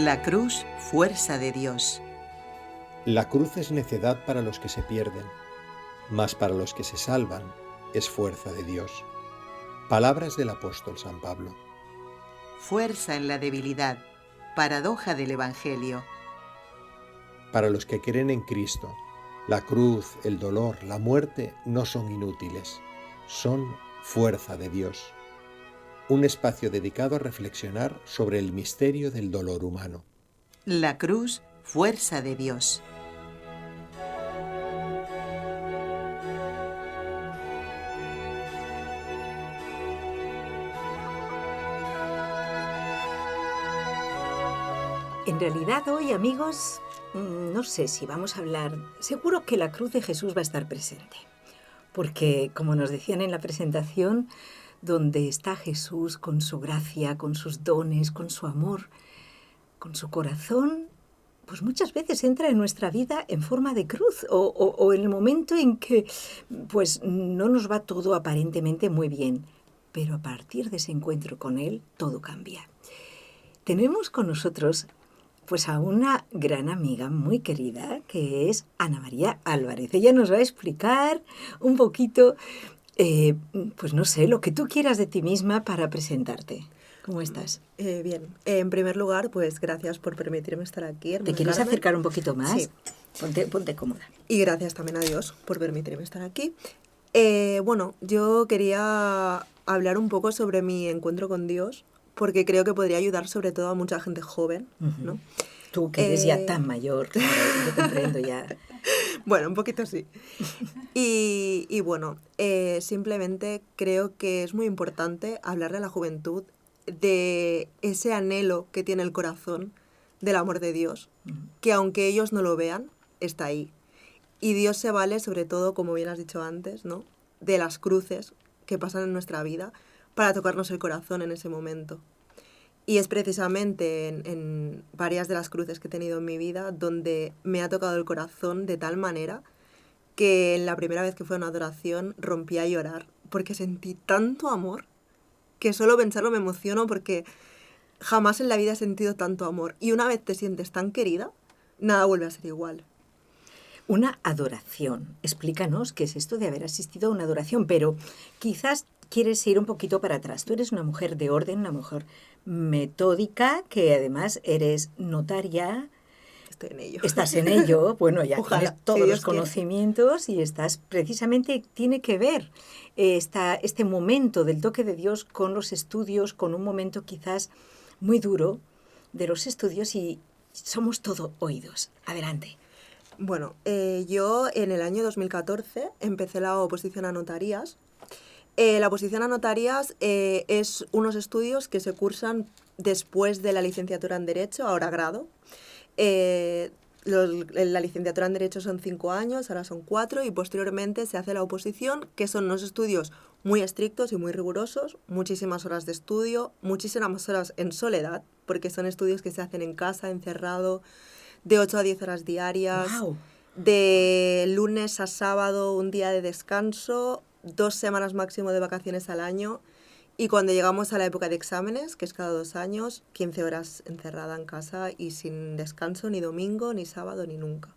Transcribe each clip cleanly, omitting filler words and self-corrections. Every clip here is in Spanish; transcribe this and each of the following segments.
La cruz, fuerza de Dios. La cruz es necedad para los que se pierden, mas para los que se salvan es fuerza de Dios. Palabras del apóstol San Pablo. Fuerza en la debilidad. Paradoja del Evangelio. Para los que creen en Cristo, la cruz, el dolor, la muerte no son inútiles, son fuerza de Dios. Un espacio dedicado a reflexionar sobre el misterio del dolor humano. La cruz, fuerza de Dios. En realidad hoy, amigos, no sé si vamos a hablar. Seguro que la cruz de Jesús va a estar presente. Porque, como nos decían en la presentación, donde está Jesús con su gracia, con sus dones, con su amor, con su corazón, pues muchas veces entra en nuestra vida en forma de cruz o en el momento en que pues no nos va todo aparentemente muy bien. Pero a partir de ese encuentro con Él, todo cambia. Tenemos con nosotros pues a una gran amiga muy querida que es Ana María Álvarez. Ella nos va a explicar un poquito, pues no sé, lo que tú quieras de ti misma para presentarte. ¿Cómo estás? Bien. En primer lugar, pues gracias por permitirme estar aquí. ¿Te quieres Carmen. acercar un poquito más? Sí. Ponte cómoda. Y gracias también a Dios por permitirme estar aquí. Bueno, yo quería hablar un poco sobre mi encuentro con Dios, porque creo que podría ayudar sobre todo a mucha gente joven, ¿no? Tú que eres ya tan mayor, claro, yo comprendo ya. Bueno, un poquito sí. Y bueno, simplemente creo que es muy importante hablarle a la juventud de ese anhelo que tiene el corazón del amor de Dios, que aunque ellos no lo vean, está ahí. Y Dios se vale sobre todo, como bien has dicho antes, ¿no?, de las cruces que pasan en nuestra vida para tocarnos el corazón en ese momento. Y es precisamente en varias de las cruces que he tenido en mi vida donde me ha tocado el corazón de tal manera que en la primera vez que fue a una adoración rompí a llorar porque sentí tanto amor que solo pensarlo me emociono porque jamás en la vida he sentido tanto amor. Y una vez te sientes tan querida, nada vuelve a ser igual. Una adoración. Explícanos qué es esto de haber asistido a una adoración, pero quizás quieres ir un poquito para atrás. Tú eres una mujer de orden, una mujer metódica, que además eres notaria. Estoy en ello. Estás en ello, bueno, ya Ojalá, tienes todos si los Dios quiere. conocimientos y estás precisamente, tiene que ver este momento del toque de Dios con los estudios, con un momento quizás muy duro de los estudios y somos todo oídos. Adelante. Bueno, yo en el año 2014 empecé la oposición a notarías. La oposición a notarías es unos estudios que se cursan después de la licenciatura en Derecho, ahora grado. La licenciatura en Derecho son 5 años, ahora son 4, y posteriormente se hace la oposición, que son unos estudios muy estrictos y muy rigurosos, muchísimas horas de estudio, muchísimas horas en soledad, porque son estudios que se hacen en casa, encerrado, de 8 a 10 horas diarias, ¡Wow! de lunes a sábado, un día de descanso, 2 semanas máximo de vacaciones al año, y cuando llegamos a la época de exámenes, que es cada 2 años, 15 horas encerrada en casa y sin descanso ni domingo, ni sábado, ni nunca.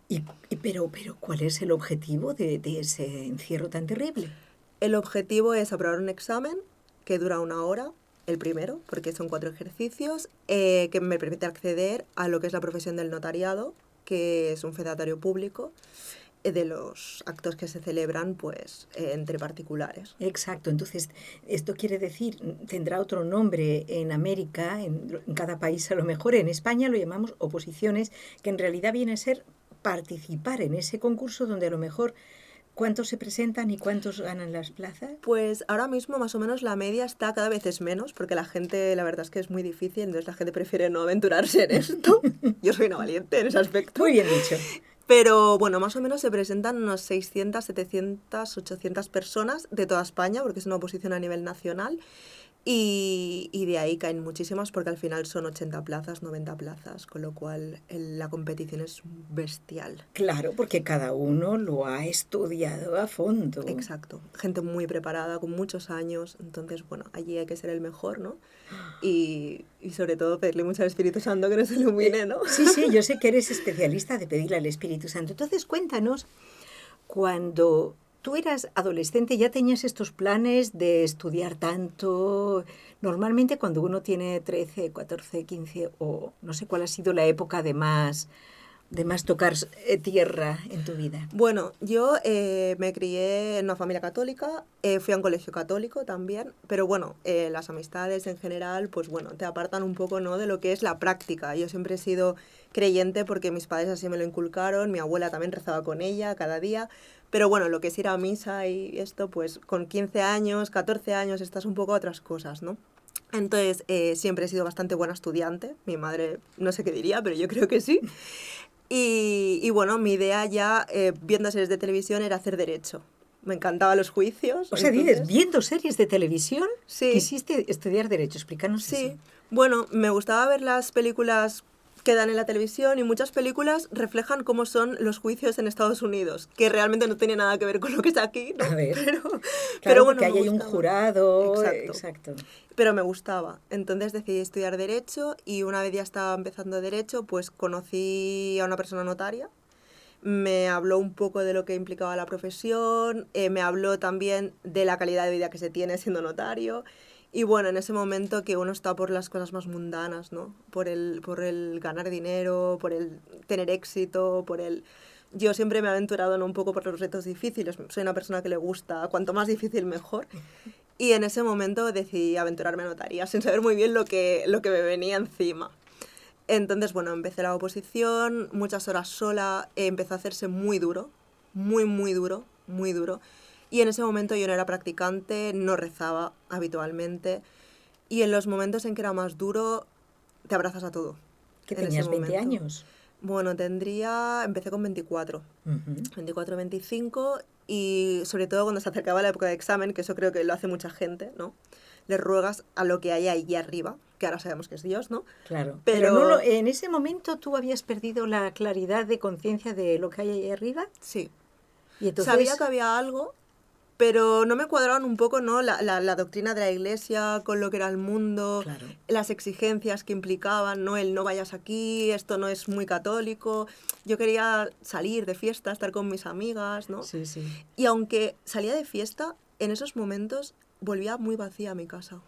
Pero, ¿cuál es el objetivo de ese encierro tan terrible? El objetivo es aprobar un examen que dura 1 hora, el primero, porque son 4 ejercicios, que me permite acceder a lo que es la profesión del notariado, que es un fedatario público de los actos que se celebran pues entre particulares. Exacto, entonces esto quiere decir, tendrá otro nombre en América, en cada país a lo mejor, en España lo llamamos oposiciones, que en realidad viene a ser participar en ese concurso donde a lo mejor ¿cuántos se presentan y cuántos ganan las plazas? Pues ahora mismo más o menos la media está, cada vez es menos, porque la gente, la verdad es que es muy difícil, entonces la gente prefiere no aventurarse en esto. Yo soy una valiente en ese aspecto. Muy bien dicho. Pero bueno, más o menos se presentan unos 600, 700, 800 personas de toda España, porque es una oposición a nivel nacional. Y de ahí caen muchísimas porque al final son 80 plazas, 90 plazas, con lo cual la competición es bestial. Claro, porque cada uno lo ha estudiado a fondo. Exacto. Gente muy preparada, con muchos años. Entonces, bueno, allí hay que ser el mejor, ¿no? Y sobre todo pedirle mucho al Espíritu Santo que nos ilumine, ¿no? Sí, sí, yo sé que eres especialista de pedirle al Espíritu Santo. Entonces, cuéntanos, cuando tú eras adolescente, ¿ya tenías estos planes de estudiar tanto? Normalmente cuando uno tiene 13, 14, 15 o no sé cuál ha sido la época de más tocar tierra en tu vida. Bueno, yo me crié en una familia católica, fui a un colegio católico también, pero bueno, las amistades en general, pues bueno, te apartan un poco, ¿no?, de lo que es la práctica. Yo siempre he sido creyente porque mis padres así me lo inculcaron, mi abuela también rezaba con ella cada día, pero bueno, lo que es ir a misa y esto, pues con 15 años, 14 años, estás un poco a otras cosas, ¿no? Entonces, siempre he sido bastante buena estudiante, mi madre no sé qué diría, pero yo creo que sí. Y bueno, mi idea ya, viendo series de televisión, era hacer derecho. Me encantaban los juicios. O sea, entonces, dices, viendo series de televisión, Sí. quisiste estudiar Derecho. Explícanos Sí, eso. bueno, me gustaba ver las películas que dan en la televisión y muchas películas reflejan cómo son los juicios en Estados Unidos, que realmente no tiene nada que ver con lo que está aquí, ¿no? A ver, Pero claro, bueno, porque me ahí hay un gustaba. jurado. Exacto. Exacto. Pero me gustaba. Entonces decidí estudiar Derecho y una vez ya estaba empezando Derecho, pues conocí a una persona notaria. Me habló un poco de lo que implicaba la profesión, me habló también de la calidad de vida que se tiene siendo notario. Y bueno, en ese momento que uno está por las cosas más mundanas, ¿no? Por el ganar dinero, por el tener éxito, por el... Yo siempre me he aventurado, ¿no?, un poco por los retos difíciles. Soy una persona que le gusta, cuanto más difícil mejor. Y en ese momento decidí aventurarme a notaría, sin saber muy bien lo que me venía encima. Entonces, bueno, empecé la oposición, muchas horas sola, empezó a hacerse muy duro, muy, muy duro, muy duro. Y en ese momento yo no era practicante, no rezaba habitualmente. Y en los momentos en que era más duro, te abrazas a todo. ¿Que En ese tenías 20 momento. años? Bueno, empecé con 24, Ujú. 24, 25, y sobre todo cuando se acercaba la época de examen, que eso creo que lo hace mucha gente, ¿no? Le ruegas a lo que hay allí arriba, que ahora sabemos que es Dios, ¿no? Claro. Pero Pero no en ese momento tú habías perdido la claridad de conciencia de lo que hay ahí arriba. Sí, Y entonces, sabía que había algo, pero no me cuadraban un poco, ¿no?, la doctrina de la iglesia con lo que era el mundo, claro, las exigencias que implicaban, ¿no? El no vayas aquí, esto no es muy católico. Yo quería salir de fiesta, estar con mis amigas, ¿no? sí, sí. Y aunque salía de fiesta, en esos momentos volvía muy vacía a mi casa.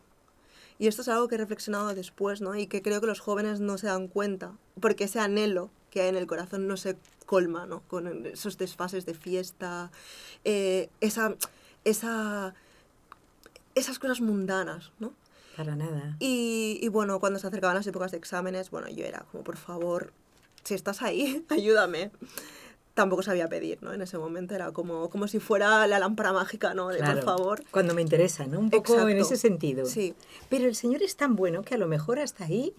Y esto es algo que he reflexionado después, ¿no? Y que creo que los jóvenes no se dan cuenta, porque ese anhelo que hay en el corazón no se colma, ¿no?, con esos desfases de fiesta, esa, esas cosas mundanas, ¿no? Para nada. Y bueno, cuando se acercaban las épocas de exámenes, bueno, yo era como, por favor, si estás ahí, ayúdame. Tampoco sabía pedir, ¿no? En ese momento era como si fuera la lámpara mágica, ¿no? De Claro, por favor. cuando me interesa, ¿no? Un poco en Exacto. ese sentido. Sí. Pero el Señor es tan bueno que a lo mejor hasta ahí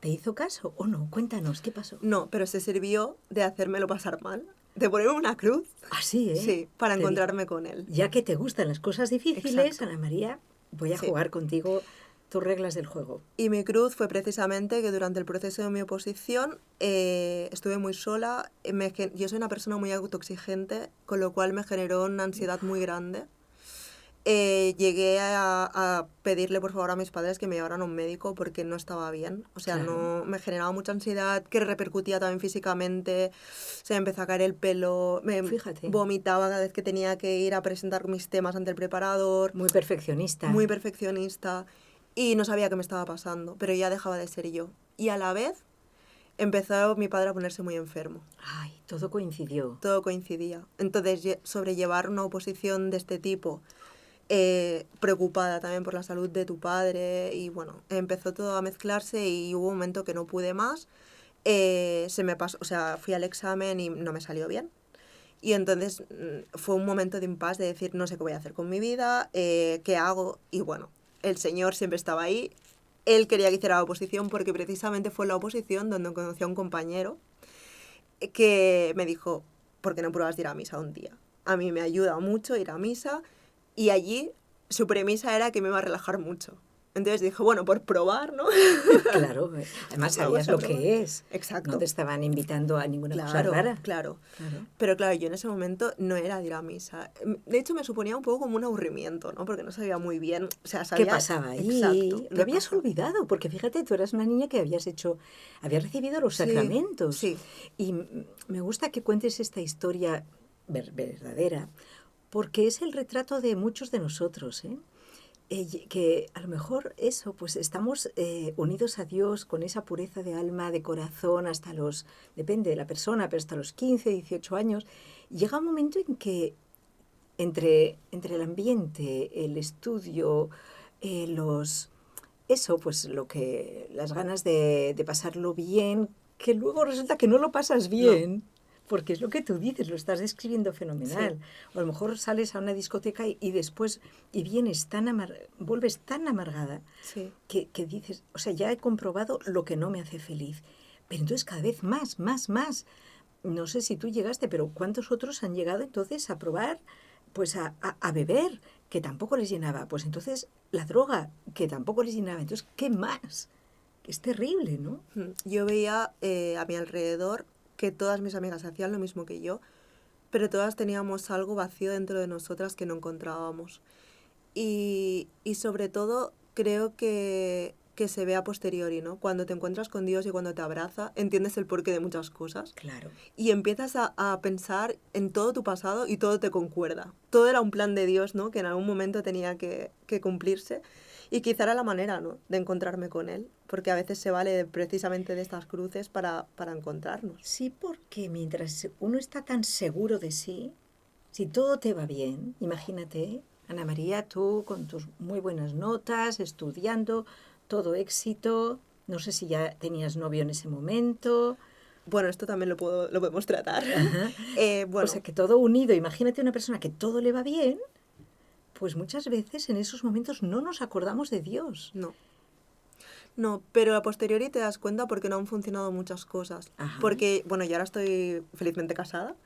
te hizo caso, ¿o no? Cuéntanos, ¿qué pasó? No, pero se sirvió de hacérmelo pasar mal, de ponerme una cruz, Así, ¿eh? sí, para Te encontrarme dijo, con él. ya que te gustan las cosas difíciles, Exacto. Ana María, voy a Sí. jugar contigo tus reglas del juego. Y mi cruz fue precisamente que durante el proceso de mi oposición estuve muy sola. Yo soy una persona muy autoexigente, con lo cual me generó una ansiedad muy grande. Llegué a pedirle por favor a mis padres que me llevaran a un médico porque no estaba bien. O sea, Claro. no me generaba mucha ansiedad que repercutía también físicamente. Se me empezó a caer el pelo, me Fíjate. vomitaba cada vez que tenía que ir a presentar mis temas ante el preparador. Muy perfeccionista. Muy perfeccionista. Y no sabía qué me estaba pasando, pero ya dejaba de ser yo. Y a la vez empezó mi padre a ponerse muy enfermo. Ay, todo coincidió. Todo coincidía. Entonces, sobrellevar una oposición de este tipo, preocupada también por la salud de tu padre, y bueno, empezó todo a mezclarse y hubo un momento que no pude más. Se me pasó, o sea, fui al examen y no me salió bien. Y entonces fue un momento de impasse de decir, no sé qué voy a hacer con mi vida, qué hago. Y bueno, el Señor siempre estaba ahí. Él quería que hiciera la oposición porque precisamente fue la oposición donde conocí a un compañero que me dijo, ¿por qué no pruebas de ir a misa un día? A mí me ayuda mucho ir a misa, y allí su premisa era que me iba a relajar mucho. Entonces dije, bueno, por probar, ¿no? Claro, además Vamos sabías a lo probar. que es. Exacto. No te estaban invitando a ninguna cosa Claro, rara. claro. Claro. Pero claro, yo en ese momento no era de ir a misa. De hecho, me suponía un poco como un aburrimiento, ¿no? Porque no sabía muy bien, o sea, ¿Qué sabía... pasaba ahí? Exacto. Lo ¿qué habías pasaba? olvidado, porque fíjate, tú eras una niña que habías recibido los Sí, sacramentos. sí. Y me gusta que cuentes esta historia verdadera, porque es el retrato de muchos de nosotros, ¿eh? Que a lo mejor eso, pues estamos unidos a Dios con esa pureza de alma, de corazón, depende de la persona, pero hasta los 15, 18 años. Llega un momento en que entre el ambiente, el estudio, pues las ganas de pasarlo bien, que luego resulta que no lo pasas No. bien, porque es lo que tú dices, lo estás describiendo Sí. fenomenal. O a lo mejor sales a una discoteca y después vienes vuelves tan amargada Sí. que dices, o sea, ya he comprobado lo que no me hace feliz. Pero entonces cada vez más, más, más. No sé si tú llegaste, pero ¿cuántos otros han llegado entonces a probar, pues a beber, que tampoco les llenaba? Pues entonces la droga, que tampoco les llenaba. Entonces, ¿qué más? Es terrible, ¿no? Yo veía a mi alrededor que todas mis amigas hacían lo mismo que yo, pero todas teníamos algo vacío dentro de nosotras que no encontrábamos. Y sobre todo creo que se ve a posteriori, ¿no? Cuando te encuentras con Dios y cuando te abraza, entiendes el porqué de muchas cosas. Claro. Y empiezas a pensar en todo tu pasado y todo te concuerda. Todo era un plan de Dios, ¿no? Que en algún momento tenía que cumplirse. Y quizá era la manera, ¿no? De encontrarme con Él. Porque a veces se vale precisamente de estas cruces para encontrarnos. Sí, porque mientras uno está tan seguro de sí, si todo te va bien, imagínate, Ana María, tú con tus muy buenas notas, estudiando, todo éxito, no sé si ya tenías novio en ese momento. Bueno, esto también lo podemos tratar. Ajá. Bueno, O sea, que todo unido, imagínate una persona que todo le va bien, pues muchas veces en esos momentos no nos acordamos de Dios. no. No, pero a posteriori te das cuenta porque no han funcionado muchas cosas. Ajá. Porque, bueno, yo ahora estoy felizmente casada,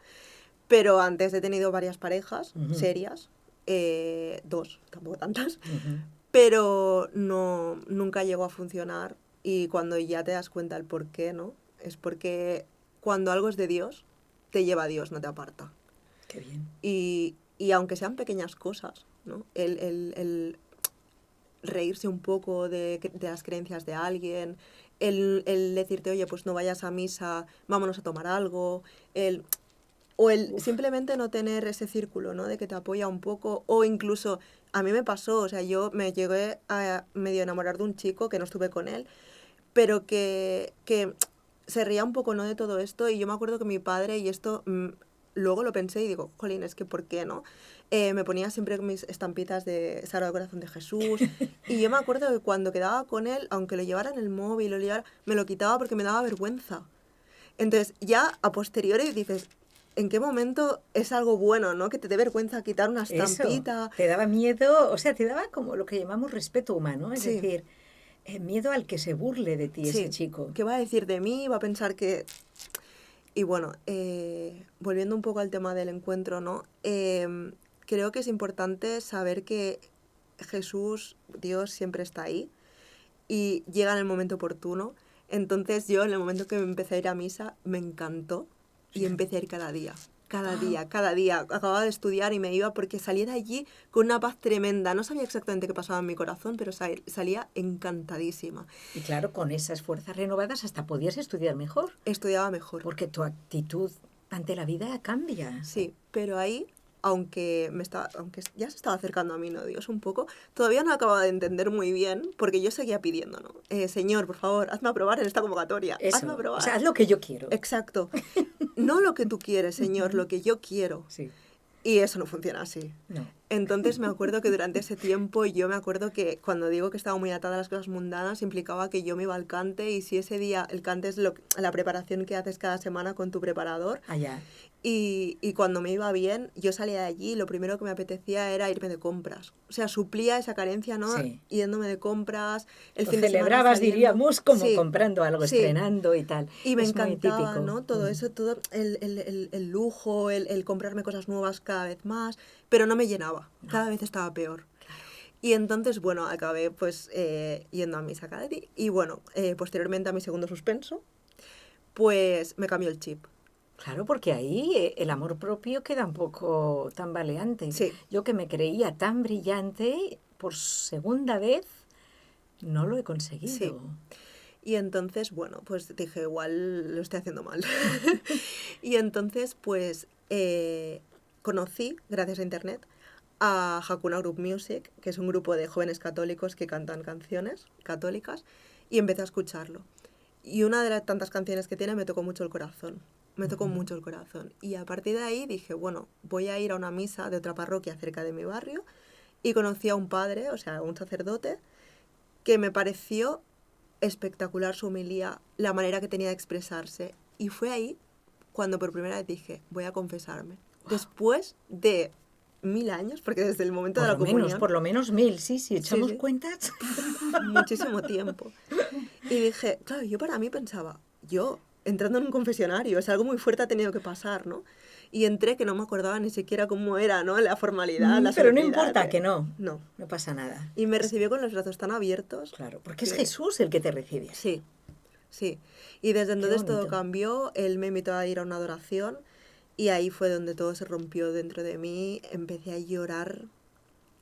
pero antes he tenido varias parejas Ujú. serias, 2, tampoco tantas, Ujú. pero no, nunca llegó a funcionar. Y cuando ya te das cuenta el por qué, ¿no? Es porque cuando algo es de Dios, te lleva a Dios, no te aparta. Qué bien. Y aunque sean pequeñas cosas, ¿no? El reírse un poco de las creencias de alguien, el decirte, oye, pues no vayas a misa, vámonos a tomar algo, o el simplemente no tener ese círculo, ¿no? De que te apoya un poco, o incluso, a mí me pasó, o sea, yo me llegué a medio enamorar de un chico que no estuve con él, pero que se ría un poco, ¿no? De todo esto, y yo me acuerdo que mi padre, y esto luego lo pensé y digo, jolín, es que ¿por qué, no? Me ponía siempre mis estampitas de Sagrado Corazón de Jesús, y yo me acuerdo que cuando quedaba con él, aunque lo llevara en el móvil, me lo quitaba porque me daba vergüenza. Entonces, ya a posteriori dices, ¿en qué momento es algo bueno, no? Que te dé vergüenza quitar una Eso, estampita. te daba miedo, o sea, te daba como lo que llamamos respeto humano, es Sí. decir, miedo al que se burle de ti ese Sí, chico. ¿qué va a decir de mí? Va a pensar que... Y bueno, volviendo un poco al tema del encuentro, ¿no? Creo que es importante saber que Jesús, Dios, siempre está ahí y llega en el momento oportuno. Entonces yo, en el momento que me empecé a ir a misa, me encantó y empecé a ir cada día. Cada día, cada día. Acababa de estudiar y me iba porque salía de allí con una paz tremenda. No sabía exactamente qué pasaba en mi corazón, pero salía encantadísima. Y claro, con esas fuerzas renovadas hasta podías estudiar mejor, Estudiaba mejor. porque tu actitud ante la vida cambia. Sí, pero ahí, aunque ya se estaba acercando a mí, ¿no? Dios, un poco, todavía no acababa de entender muy bien, porque yo seguía pidiendo, ¿no? Señor, por favor, hazme aprobar en esta convocatoria. Eso, Hazme aprobar. o sea, haz lo que yo quiero. Exacto. No lo que tú quieres, Señor, lo que yo quiero. Sí, Y eso no funciona así. no. Entonces me acuerdo que durante ese tiempo yo me acuerdo que cuando digo que estaba muy atada a las cosas mundanas implicaba que yo me iba al cante y si ese día el cante es la preparación que haces cada semana con tu preparador Allá. y cuando me iba bien yo salía de allí y lo primero que me apetecía era irme de compras. O sea, suplía esa carencia, ¿no? Sí. Yéndome de compras, el Lo fin de semana celebrabas, saliendo. diríamos, como Sí, comprando algo, sí. estrenando y tal. Y me Es muy encantaba, típico. ¿no? Todo eso, todo el lujo, el comprarme cosas nuevas cada vez más, pero no me llenaba, cada vez estaba peor. Y entonces, bueno, acabé pues yendo a misa cada día. Y bueno, posteriormente a mi segundo suspenso, pues me cambió el chip. Claro, porque ahí el amor propio queda un poco tambaleante. Sí. Yo que me creía tan brillante, por segunda vez no lo he conseguido. Sí. Y entonces, bueno, pues dije, igual lo estoy haciendo mal. Y entonces, pues, conocí, gracias a internet, a Hakuna Group Music, que es un grupo de jóvenes católicos que cantan canciones católicas, y empecé a escucharlo. Y una de las tantas canciones que tiene me tocó mucho el corazón. Me tocó mucho el corazón. Y a partir de ahí dije, bueno, voy a ir a una misa de otra parroquia cerca de mi barrio, y conocí a un padre, o sea, un sacerdote, que me pareció espectacular su homilía, la manera que tenía de expresarse. Y fue ahí cuando por primera vez dije, voy a confesarme. Wow. Después de 1000 años, porque desde el momento de la comunión... Por lo menos 1000, sí, si echamos sí. cuentas. Muchísimo tiempo. Y dije, claro, yo para mí pensaba, yo entrando en un confesionario, es algo muy fuerte ha tenido que pasar, ¿no? Y entré que no me acordaba ni siquiera cómo era, ¿no? La formalidad, la Pero no solemnidad, importa, que no. No. No pasa nada. Y me recibió con los brazos tan abiertos. Claro, porque es que- Jesús el que te recibe. Sí, sí. Y desde entonces todo bonito. cambió. Él me invitó a ir a una adoración y ahí fue donde todo se rompió dentro de mí. Empecé a llorar,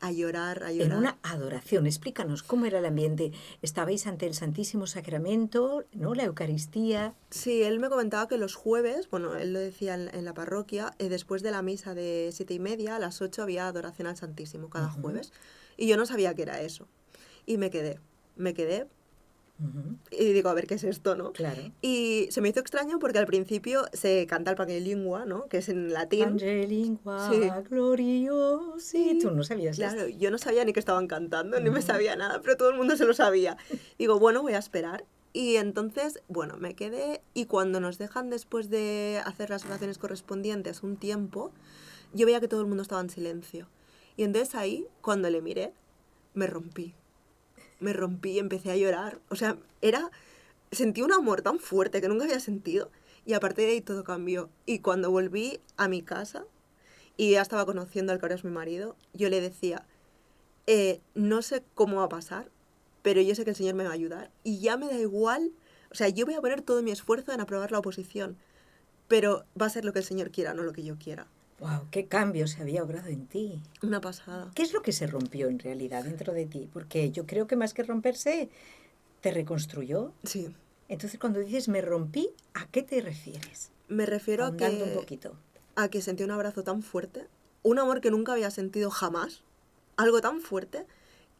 a llorar, a llorar. En una adoración, explícanos cómo era el ambiente. Estabais ante el Santísimo Sacramento, ¿no? La Eucaristía. Sí, él me comentaba que los jueves, bueno, él lo decía en la parroquia, después de la misa de 7:30 a las 8 había adoración al Santísimo cada jueves. Y yo no sabía qué era eso. Y me quedé. Ujú. Y digo, a ver qué es esto, ¿no? Claro. Y se me hizo extraño porque al principio se canta el Pange Lingua, ¿no? Que es en latín. Pange lingua Sí. gloriosi. Tú no sabías Claro, esto. yo no sabía ni que estaban cantando, ni me sabía nada, pero todo el mundo se lo sabía. Digo, bueno, voy a esperar. Y entonces, bueno, me quedé y cuando nos dejan después de hacer las oraciones correspondientes un tiempo, yo veía que todo el mundo estaba en silencio. Y entonces ahí, cuando le miré, me rompí y empecé a llorar. O sea, sentí un amor tan fuerte que nunca había sentido y a partir de ahí todo cambió. Y cuando volví a mi casa y ya estaba conociendo al que ahora es mi marido, yo le decía, no sé cómo va a pasar, pero yo sé que el Señor me va a ayudar y ya me da igual, o sea, yo voy a poner todo mi esfuerzo en aprobar la oposición, pero va a ser lo que el Señor quiera, no lo que yo quiera. Wow, qué cambio se había obrado en ti. Una pasada. ¿Qué es lo que se rompió en realidad dentro de ti? Porque yo creo que más que romperse, te reconstruyó. Sí. Entonces, cuando dices me rompí, ¿a qué te refieres? Me refiero a Ahondando un que, poquito. sentí un abrazo tan fuerte, un amor que nunca había sentido jamás, algo tan fuerte,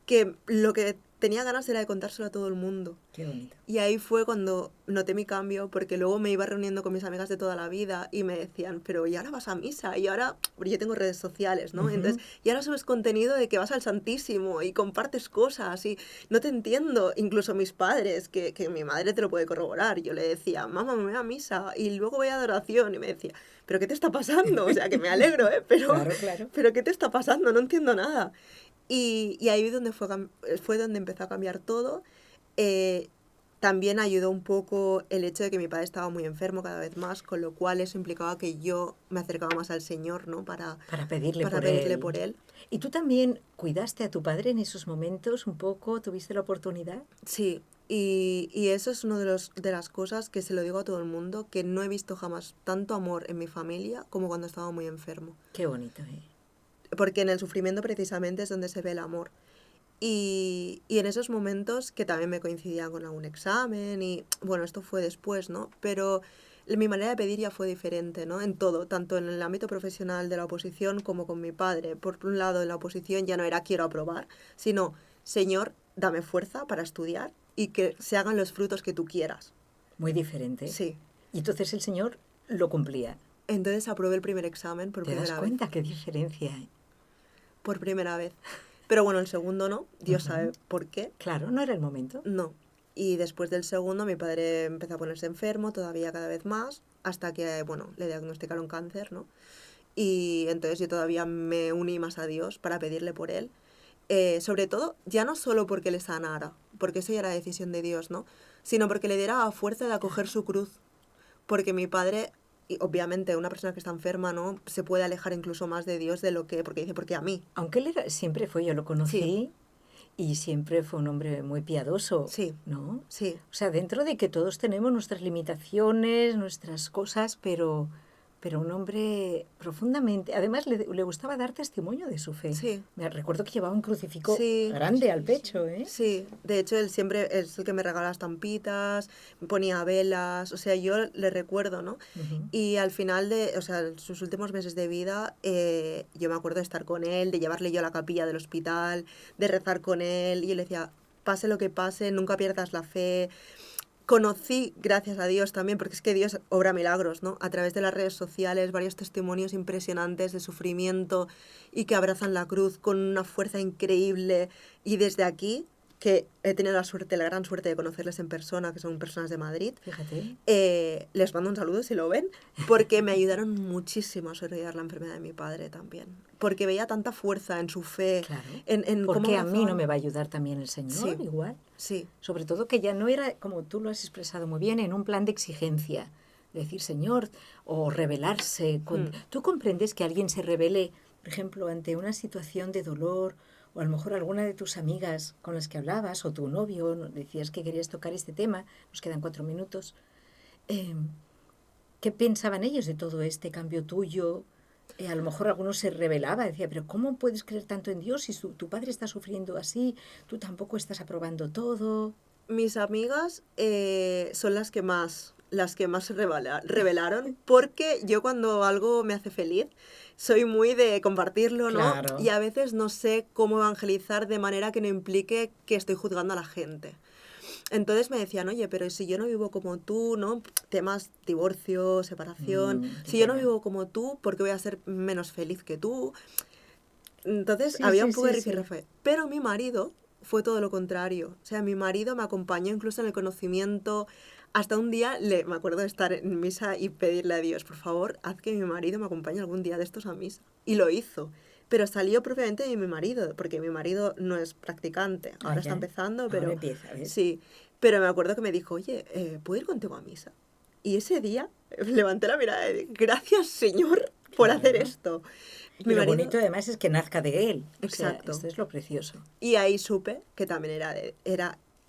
que lo que tenía ganas era de contárselo a todo el mundo. Qué bonito. Y ahí fue cuando noté mi cambio, porque luego me iba reuniendo con mis amigas de toda la vida y me decían, pero ¿y ahora vas a misa? Y ahora, porque yo tengo redes sociales, ¿no? Ujú. Entonces, y ahora subes contenido de que vas al Santísimo y compartes cosas y no te entiendo. Incluso mis padres, que mi madre te lo puede corroborar, yo le decía, mamá, me voy a misa y luego voy a adoración y me decía, ¿pero qué te está pasando? O sea, que me alegro, ¿eh? Pero, Claro. ¿pero qué te está pasando? No entiendo nada. Y ahí donde fue donde empezó a cambiar todo. También ayudó un poco el hecho de que mi padre estaba muy enfermo cada vez más, con lo cual eso implicaba que yo me acercaba más al Señor, ¿no? Para Pedirle pedirle por él. por él. ¿Y tú también cuidaste a tu padre en esos momentos un poco? ¿Tuviste la oportunidad? Sí, y eso es una de las cosas que se lo digo a todo el mundo, que no he visto jamás tanto amor en mi familia como cuando estaba muy enfermo. Qué bonito, ¿eh? Porque en el sufrimiento precisamente es donde se ve el amor. Y en esos momentos que también me coincidían con algún examen y bueno, esto fue después, ¿no? Pero mi manera de pedir ya fue diferente, ¿no? En todo, tanto en el ámbito profesional de la oposición como con mi padre. Por un lado, en la oposición ya no era quiero aprobar, sino Señor, dame fuerza para estudiar y que se hagan los frutos que tú quieras. Muy diferente. Sí. Y entonces el Señor lo cumplía. Entonces aprobé el primer examen por ¿Te primera das vez. cuenta qué diferencia hay? Por primera vez. Pero bueno, el segundo no, Dios sabe por qué. Claro, no era el momento. No. Y después del segundo mi padre empezó a ponerse enfermo, todavía cada vez más, hasta que, bueno, le diagnosticaron cáncer, ¿no? Y entonces yo todavía me uní más a Dios para pedirle por él. Sobre todo, ya no solo porque le sanara, porque eso ya era decisión de Dios, ¿no? Sino porque le diera la fuerza de acoger su cruz. Porque mi padre, y obviamente una persona que está enferma, ¿no? Se puede alejar incluso más de Dios de lo que, porque dice, porque a mí. Aunque él siempre fue, yo lo conocí, Sí. Y siempre fue un hombre muy piadoso, Sí, ¿no? sí. O sea, dentro de que todos tenemos nuestras limitaciones, nuestras cosas, pero un hombre profundamente... Además, le gustaba dar testimonio de su fe. Sí. Me recuerdo que llevaba un crucifijo Sí, grande al pecho, ¿eh? sí, de hecho él siempre es el que me regala las estampitas, me ponía velas, o sea, yo le recuerdo, ¿no? Ujú. Y al final de, o sea, sus últimos meses de vida, yo me acuerdo de estar con él, de llevarle yo a la capilla del hospital, de rezar con él, y él decía, pase lo que pase, nunca pierdas la fe. Conocí, gracias a Dios también, porque es que Dios obra milagros, ¿no? A través de las redes sociales, varios testimonios impresionantes de sufrimiento y que abrazan la cruz con una fuerza increíble. Y desde aquí, que he tenido la suerte, la gran suerte de conocerles en persona, que son personas de Madrid, Fíjate. les mando un saludo si lo ven, porque me ayudaron muchísimo a sobrellevar la enfermedad de mi padre también. Porque veía tanta fuerza en su fe, Claro. en ¿Por cómo qué a mí no abrazaban. me va a ayudar también el Señor? Sí. Igual. Sí, Sobre todo que ya no era, como tú lo has expresado muy bien, en un plan de exigencia. Decir, Señor, o rebelarse. ¿Tú comprendes que alguien se rebele, por ejemplo, ante una situación de dolor, o a lo mejor alguna de tus amigas con las que hablabas, o tu novio, decías que querías tocar este tema, nos quedan 4 minutos, ¿qué pensaban ellos de todo este cambio tuyo? A lo mejor algunos se rebelaba, decía, pero ¿cómo puedes creer tanto en Dios si tu padre está sufriendo así? Tú tampoco estás aprobando todo. mis amigas son las que más se revelaron, porque yo cuando algo me hace feliz, soy muy de compartirlo, ¿no? Claro. Y a veces no sé cómo evangelizar de manera que no implique que estoy juzgando a la gente. Entonces me decían, oye, pero si yo no vivo como tú, ¿no? Temas divorcio, separación. Qué Si yo no pena. vivo como tú, ¿por qué voy a ser menos feliz que tú? Entonces Sí, había sí, un poco de sí, sí. rifirrafe. Pero mi marido fue todo lo contrario. O sea, mi marido me acompañó incluso en el conocimiento. Hasta un día me acuerdo de estar en misa y pedirle a Dios, por favor, haz que mi marido me acompañe algún día de estos a misa. Y lo hizo. Pero salió propiamente de mi marido, porque mi marido no es practicante. Ahora está ya. empezando, Ahora pero empieza, ¿ves? sí. Pero me acuerdo que me dijo, oye, ¿puedo ir contigo a misa? Y ese día levanté la mirada y dije, gracias, Señor, por Claro. hacer esto. Y lo bonito además es que nazca de él. Exacto. O sea, esto es lo precioso. Y ahí supe que también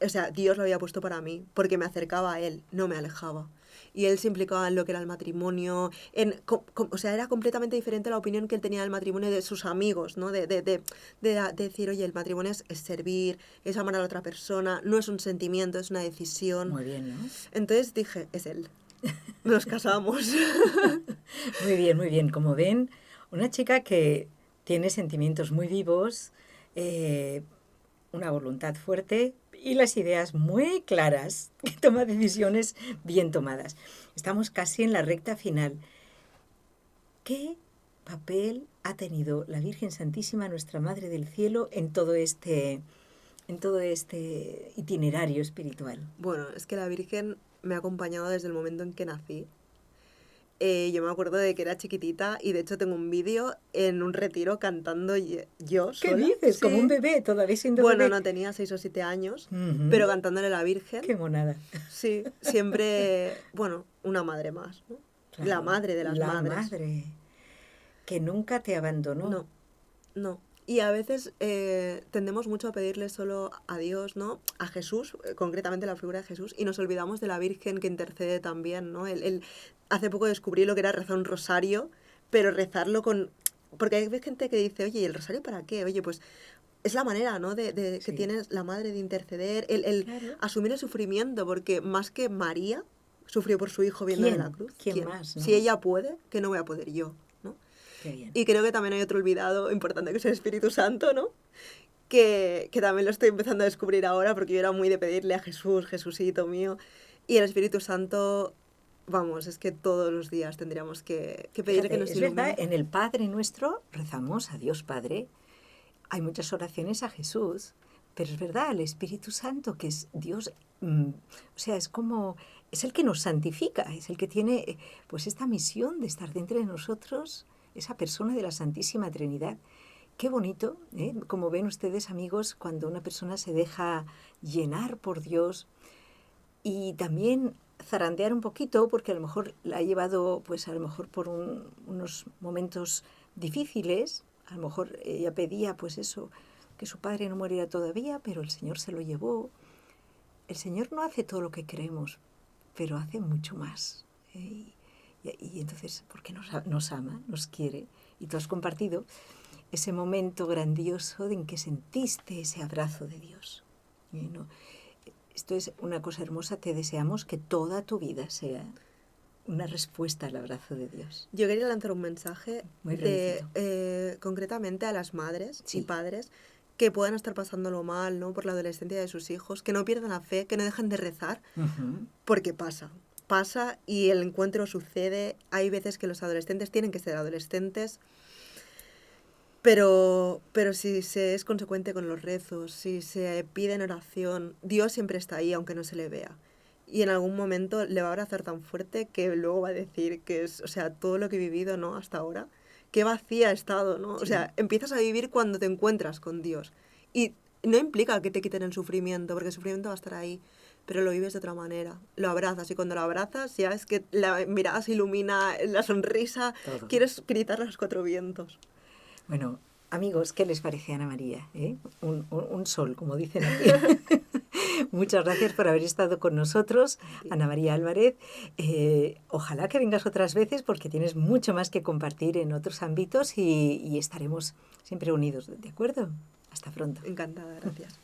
o sea, Dios lo había puesto para mí, porque me acercaba a Él, no me alejaba. Y Él se implicaba en lo que era el matrimonio, o sea, era completamente diferente a la opinión que Él tenía del matrimonio de sus amigos, ¿no? De decir, oye, el matrimonio es servir, es amar a la otra persona, no es un sentimiento, es una decisión. Muy bien, ¿no? Entonces dije, es Él. Nos casamos. Muy bien, muy bien. Como ven, una chica que tiene sentimientos muy vivos, una voluntad fuerte y las ideas muy claras, que toma decisiones bien tomadas. Estamos casi en la recta final. ¿Qué papel ha tenido la Virgen Santísima, nuestra Madre del Cielo, en todo este itinerario espiritual? Bueno, es que la Virgen me ha acompañado desde el momento en que nací. Yo me acuerdo de que era chiquitita y de hecho tengo un vídeo en un retiro cantando yo ¿Qué sola. dices? Sí. Como un bebé, todavía siendo Bueno, bebé. no tenía 6 o 7 años, Ujú. pero cantándole a la Virgen. Qué monada. Sí, siempre, bueno, una madre más, ¿no? Claro, La madre de las la madres. madre que nunca te abandonó. No, no. Y a veces tendemos mucho a pedirle solo a Dios, ¿no? A Jesús, concretamente la figura de Jesús, y nos olvidamos de la Virgen que intercede también, ¿no? Hace poco descubrí lo que era rezar un rosario, pero rezarlo con... Porque hay gente que dice, oye, ¿y el rosario para qué? Oye, pues es la manera, ¿no? Que Sí. tienes la madre de interceder, el Claro. asumir el sufrimiento, porque más que María sufrió por su hijo viendo en ¿Quién? la cruz. ¿Quién más, no? Si ella puede, ¿qué no voy a poder yo? ¿No? Qué bien. Y creo que también hay otro olvidado importante que es el Espíritu Santo, ¿no? Que también lo estoy empezando a descubrir ahora porque yo era muy de pedirle a Jesús, Jesucito mío. Y el Espíritu Santo, vamos, es que todos los días tendríamos que pedirle que nos Es ilumine. verdad, en el Padre Nuestro rezamos a Dios Padre. Hay muchas oraciones a Jesús, pero es verdad, el Espíritu Santo, que es Dios, o sea, es el que nos santifica, es el que tiene pues esta misión de estar dentro de nosotros, esa persona de la Santísima Trinidad. Qué bonito, ¿eh? Como ven ustedes, amigos, cuando una persona se deja llenar por Dios y también zarandear un poquito, porque a lo mejor la ha llevado, pues a lo mejor por unos momentos difíciles. A lo mejor ella pedía, pues eso, que su padre no muriera todavía, pero el Señor se lo llevó. El Señor no hace todo lo que queremos, pero hace mucho más. Y entonces, porque nos ama, nos quiere, y tú has compartido ese momento grandioso en que sentiste ese abrazo de Dios. ¿No? Esto es una cosa hermosa, te deseamos que toda tu vida sea una respuesta al abrazo de Dios. Yo quería lanzar un mensaje Muy realístico. concretamente a las madres Sí. y padres que puedan estar pasándolo mal, ¿no?, por la adolescencia de sus hijos, que no pierdan la fe, que no dejen de rezar, porque pasa y el encuentro sucede. Hay veces que los adolescentes tienen que ser adolescentes, pero si se es consecuente con los rezos, si se pide en oración, Dios siempre está ahí, aunque no se le vea. Y en algún momento le va a abrazar tan fuerte que luego va a decir que es, o sea, todo lo que he vivido, ¿no?, hasta ahora, qué vacía he estado, ¿no? Sí. O sea, empiezas a vivir cuando te encuentras con Dios. Y no implica que te quiten el sufrimiento, porque el sufrimiento va a estar ahí, pero lo vives de otra manera. Lo abrazas, y cuando lo abrazas ya es que la mirada se ilumina, la sonrisa, Todo. quieres gritar a los cuatro vientos. Bueno, amigos, ¿qué les parece Ana María? Un sol, como dicen aquí. Muchas gracias por haber estado con nosotros, Ana María Álvarez. Ojalá que vengas otras veces porque tienes mucho más que compartir en otros ámbitos y estaremos siempre unidos, ¿de acuerdo? Hasta pronto. Encantada, gracias.